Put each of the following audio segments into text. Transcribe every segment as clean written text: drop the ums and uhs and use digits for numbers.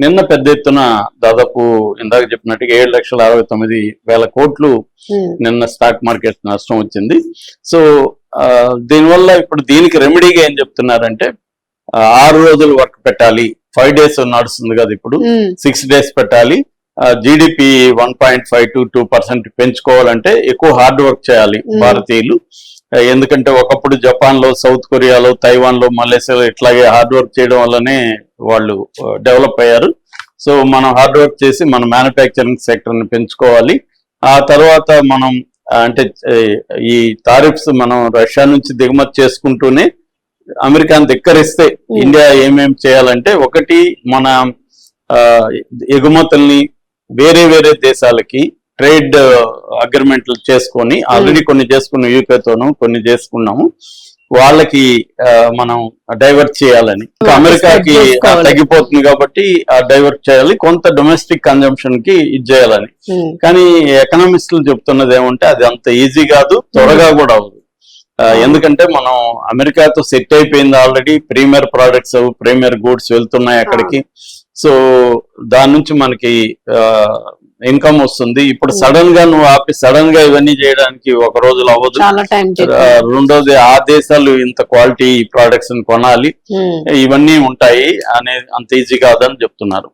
నిన్న పెద్ద ఎత్తున దాదాపు ఇందాక చెప్పినట్టుగా 7,69,000 కోట్లు నిన్న స్టాక్ మార్కెట్ నష్టం వచ్చింది. సో దీనివల్ల ఇప్పుడు దీనికి రెమెడీగా ఏం చెప్తున్నారంటే 6 రోజులు వర్క్ పెట్టాలి, 5 days నడుస్తుంది కదా ఇప్పుడు, 6 days పెట్టాలి, జీడిపి 1.5 to 2% పెంచుకోవాలంటే ఎక్కువ హార్డ్ వర్క్ చేయాలి భారతీయులు. ఎందుకంటే ఒకప్పుడు జపాన్ లో, సౌత్ కొరియాలో, తైవాన్ లో, మలేషియాలో ఇట్లాగే హార్డ్ వర్క్ చేయడం వల్లనే వాళ్ళు డెవలప్ అయ్యారు. సో మనం హార్డ్ వర్క్ చేసి మన మ్యానుఫ్యాక్చరింగ్ సెక్టర్ ని పెంచుకోవాలి. ఆ తర్వాత మనం అంటే ఈ టారిఫ్స్ మనం రష్యా నుంచి దిగుమతి చేసుకుంటూనే అమెరికాను ధిక్కరిస్తే ఇండియా ఏమేమి చేయాలంటే, ఒకటి మన ఎగుమతుల్ని వేరే వేరే దేశాలకి ట్రేడ్ అగ్రిమెంట్లు చేసుకొని, ఆల్రెడీ కొన్ని చేసుకున్నాం, యూకేతోనూ కొన్ని చేసుకున్నాము, వాళ్ళకి మనం డైవర్ట్ చేయాలని. అమెరికాకి తగ్గిపోతుంది కాబట్టి డైవర్ట్ చేయాలి, కొంత డొమెస్టిక్ కన్జంప్షన్ కి ఇది చేయాలని. కానీ ఎకనామిస్టులు చెప్తున్నది ఏమంటే అది అంత ఈజీ కాదు, త్వరగా కూడా అవ్వదు. ఎందుకంటే మనం అమెరికాతో సెట్ అయిపోయింది already, premier products, premier goods వెళ్తున్నాయి అక్కడికి. సో దాని నుంచి మనకి ఇన్కమ్ వస్తుంది. ఇప్పుడు సడన్ గా నువ్వు ఆపి సడన్ గా ఇవన్నీ చేయడానికి ఒక రోజులో అవ్వదు. రెండోది ఆ దేశాలు ఇంత క్వాలిటీ ప్రొడక్ట్స్ కొనాలి, ఇవన్నీ ఉంటాయి అనేది అంత ఈజీ కాదని చెప్తున్నారు.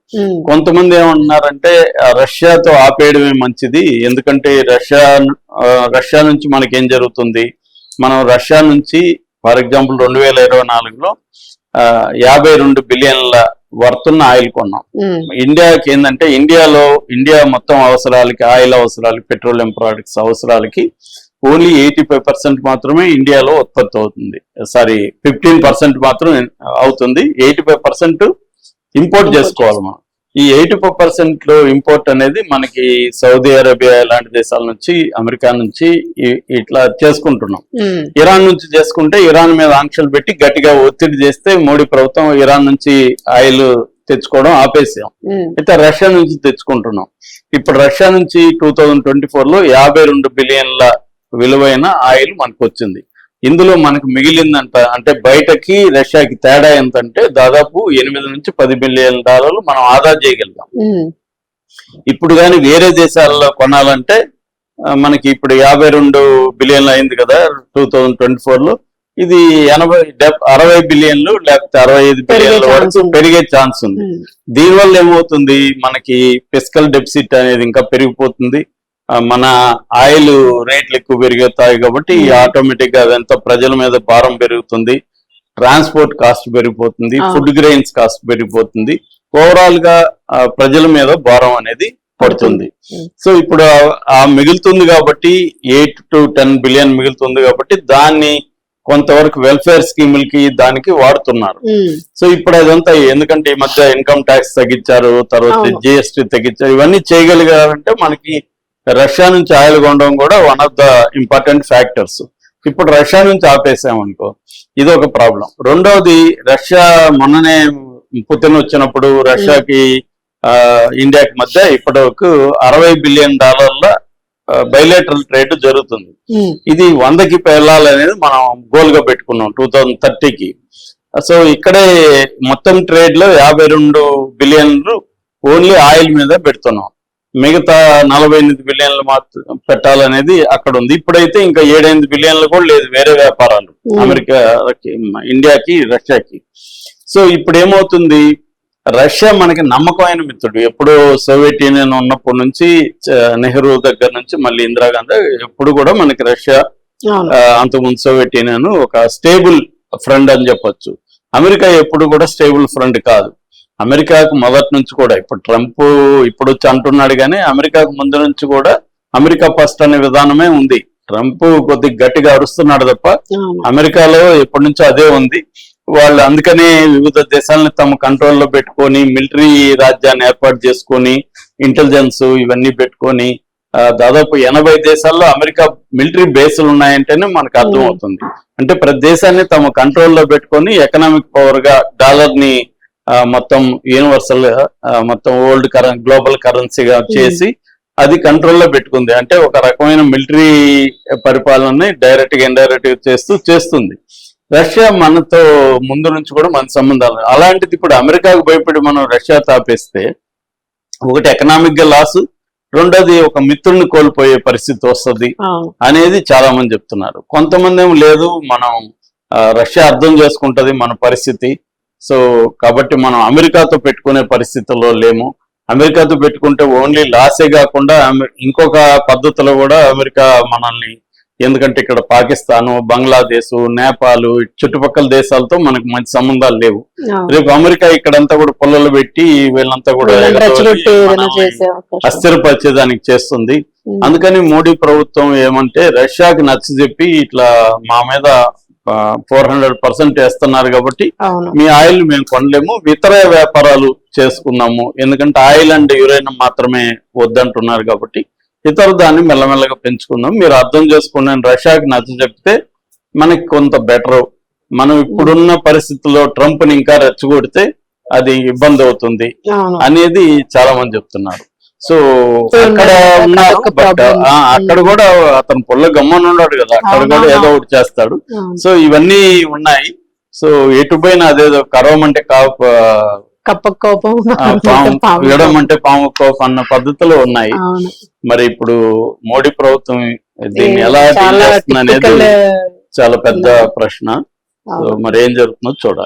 కొంతమంది ఏమంటున్నారంటే రష్యాతో ఆపేయడమే మంచిది, ఎందుకంటే రష్యా నుంచి మనకి ఏం జరుగుతుంది, మనం రష్యా నుంచి ఫర్ ఎగ్జాంపుల్ 2024లో 52 బిలియన్ల వర్తున్న ఆయిల్ కొన్నాం. ఇండియాకి ఏంటంటే ఇండియా మొత్తం అవసరాలకి, ఆయిల్ అవసరాలకి, పెట్రోలియం ప్రొడక్ట్స్ అవసరాలకి ఓన్లీ 85% మాత్రమే ఇండియాలో ఉత్పత్తి అవుతుంది. 15% మాత్రం అవుతుంది, 85% ఇంపోర్ట్ చేసుకోవాలి మనం. ఈ 85% లో ఇంపోర్ట్ అనేది మనకి సౌదీ అరేబియా లాంటి దేశాల నుంచి, అమెరికా నుంచి ఇట్లా చేసుకుంటున్నాం. ఇరాన్ నుంచి చేసుకుంటే ఇరాన్ మీద ఆంక్షలు పెట్టి గట్టిగా ఒత్తిడి చేస్తే మోడీ ప్రభుత్వం ఇరాన్ నుంచి ఆయిల్ తెచ్చుకోవడం ఆపేసాం. అయితే రష్యా నుంచి తెచ్చుకుంటున్నాం. ఇప్పుడు రష్యా నుంచి 2024లో 52 బిలియన్ల విలువైన ఆయిల్ మనకు వచ్చింది. ఇందులో మనకు మిగిలిందంట, అంటే బయటకి రష్యాకి తేడా ఎంతంటే దాదాపు 8 నుంచి 10 బిలియన్ డాలర్లు మనం ఆదా చేయగలిగాం. ఇప్పుడు కానీ వేరే దేశాల్లో కొనాలంటే మనకి ఇప్పుడు 52 బిలియన్లు అయింది కదా 2024లో, ఇది 60 బిలియన్లు లేకపోతే 65 బిలియన్ల వరకు పెరిగే ఛాన్స్ ఉంది. దీనివల్ల ఏమవుతుంది, మనకి ఫిస్కల్ డెఫిసిట్ అనేది ఇంకా పెరిగిపోతుంది. మన ఆయిల్ రేట్లు ఎక్కువ పెరుగుతాయి కాబట్టి ఆటోమేటిక్ గా అదంతా ప్రజల మీద భారం పెరుగుతుంది, ట్రాన్స్పోర్ట్ కాస్ట్ పెరిగిపోతుంది, ఫుడ్ గ్రెయిన్స్ కాస్ట్ పెరిగిపోతుంది, ఓవరాల్ గా ప్రజల మీద భారం అనేది పడుతుంది. సో ఇప్పుడు మిగులుతుంది కాబట్టి 8 to 10 బిలియన్ మిగులుతుంది కాబట్టి దాన్ని కొంతవరకు వెల్ఫేర్ స్కీములకి దానికి వాడుతున్నారు. సో ఇప్పుడు అదంతా ఎందుకంటే ఈ మధ్య ఇన్కమ్ ట్యాక్స్ తగ్గించారు, తర్వాత జిఎస్టీ తగ్గించారు, ఇవన్నీ చేయగలిగారంటే మనకి రష్యా నుంచి ఆయిల్ కొనడం కూడా one of the important factors. ఇప్పుడు రష్యా నుంచి ఆపేసామనుకో, ఇది ఒక ప్రాబ్లం. రెండవది, రష్యా మొన్ననే పుతిన్ వచ్చినప్పుడు రష్యాకి ఇండియాకి మధ్య ఇప్పటివరకు 60 బిలియన్ డాలర్ల బైలేటరల్ ట్రేడ్ జరుగుతుంది. ఇది 100కి వెళ్ళాలనేది మనం గోల్ గా పెట్టుకున్నాం 2030కి. సో ఇక్కడే మొత్తం ట్రేడ్ లో 52 బిలియన్లు ఓన్లీ ఆయిల్ మీద పెడుతున్నాం, మిగతా 48 బిలియన్లు మాత్రం పెట్టాలనేది అక్కడ ఉంది. ఇప్పుడైతే ఇంకా 7-8 బిలియన్లు కూడా లేదు వేరే వ్యాపారాలు అమెరికాకి, ఇండియాకి, రష్యాకి. సో ఇప్పుడు ఏమవుతుంది, రష్యా మనకి నమ్మకమైన మిత్రుడు. ఎప్పుడు సోవియట్ యూనియన్ ఉన్నప్పటి నుంచి, నెహ్రూ దగ్గర నుంచి మళ్ళీ ఇందిరాగాంధీ, ఎప్పుడు కూడా మనకి రష్యా, అంతకుముందు సోవియట్ యూనియన్ ఒక స్టేబుల్ ఫ్రెండ్ అని చెప్పొచ్చు. అమెరికా ఎప్పుడు కూడా స్టేబుల్ ఫ్రెండ్ కాదు. అమెరికాకు మొదటి నుంచి కూడా, ఇప్పుడు ట్రంప్ ఇప్పుడు వచ్చి అంటున్నాడు కానీ అమెరికాకు ముందు నుంచి కూడా అమెరికా ఫస్ట్ అనే విధానమే ఉంది. ట్రంప్ కొద్దిగా గట్టిగా అరుస్తున్నాడు తప్ప అమెరికాలో ఎప్పటి నుంచో అదే ఉంది. వాళ్ళు అందుకనే వివిధ దేశాలను తమ కంట్రోల్లో పెట్టుకొని మిలిటరీ రాజ్యాన్ని ఏర్పాటు చేసుకొని ఇంటెలిజెన్స్ ఇవన్నీ పెట్టుకొని దాదాపు 80 దేశాల్లో అమెరికా మిలిటరీ బేసులు ఉన్నాయంటేనే మనకు అర్థమవుతుంది. అంటే ప్రతి దేశాన్ని తమ కంట్రోల్లో పెట్టుకొని ఎకనామిక్ పవర్ గా డాలర్ ని మొత్తం యూనివర్సల్ మొత్తం గ్లోబల్ కరెన్సీగా చేసి అది కంట్రోల్లో పెట్టుకుంది. అంటే ఒక రకమైన మిలిటరీ పరిపాలనని డైరెక్ట్ గా ఇండైరెక్ట్ గా చేస్తుంది. రష్యా మనతో ముందు నుంచి కూడా మన సంబంధాలు, అలాంటిది ఇప్పుడు అమెరికాకు భయపడి మనం రష్యా తాపేస్తే ఒకటి ఎకనామిక్ గా లాస్, రెండోది ఒక మిత్రుడిని కోల్పోయే పరిస్థితి వస్తుంది అనేది చాలా మంది చెప్తున్నారు. కొంతమంది ఏమో లేదు, మనం రష్యా అర్థం చేసుకుంటది మన పరిస్థితి, సో కాబట్టి మనం అమెరికాతో పెట్టుకునే పరిస్థితుల్లో లేము, అమెరికాతో పెట్టుకుంటే ఓన్లీ లాసే కాకుండా ఇంకొక పద్ధతిలో కూడా అమెరికా మనల్ని, ఎందుకంటే ఇక్కడ పాకిస్తాను, బంగ్లాదేశ్, నేపాల్ చుట్టుపక్కల దేశాలతో మనకు మంచి సంబంధాలు లేవు. రేపు అమెరికా ఇక్కడంతా కూడా పొల్లలు పెట్టి వీళ్ళంతా కూడా అస్థిరపరిచేదానికి చేస్తుంది. అందుకని మోడీ ప్రభుత్వం ఏమంటే రష్యాకి నచ్చజెప్పి ఇట్లా మా మీద 400% వేస్తున్నారు కాబట్టి మీ ఆయిల్ మేము కొనలేము, ఇతర వ్యాపారాలు చేసుకున్నాము, ఎందుకంటే ఆయిల్ అండ్ యురేనియం మాత్రమే వద్దంటున్నారు కాబట్టి ఇతర దాన్ని మెల్లమెల్లగా పెంచుకుందాం, మీరు అర్థం చేసుకుని రష్యాకి నచ్చ చెప్తే మనకి కొంత బెటర్. మనం ఇప్పుడున్న పరిస్థితుల్లో ట్రంప్ ని ఇంకా రెచ్చగొడితే అది ఇబ్బంది అవుతుంది అనేది చాలా మంది చెప్తున్నారు. సో అక్కడ ఉన్నారు, బట్ అక్కడ కూడా అతను పొల్ల గమ్మని ఉన్నాడు కదా, అక్కడ కూడా ఏదో ఒకటి చేస్తాడు. సో ఇవన్నీ ఉన్నాయి. సో ఎటుపోయినా అదేదో కరవమంటే కోపం విడడం అంటే పాము కోపం అన్న పద్ధతులు ఉన్నాయి. మరి ఇప్పుడు మోడీ ప్రభుత్వం దీన్ని ఎలా డీల్ చేస్తుంది అనేది చాలా పెద్ద ప్రశ్న. సో మరి ఏం జరుగుతుందో చూడాలి.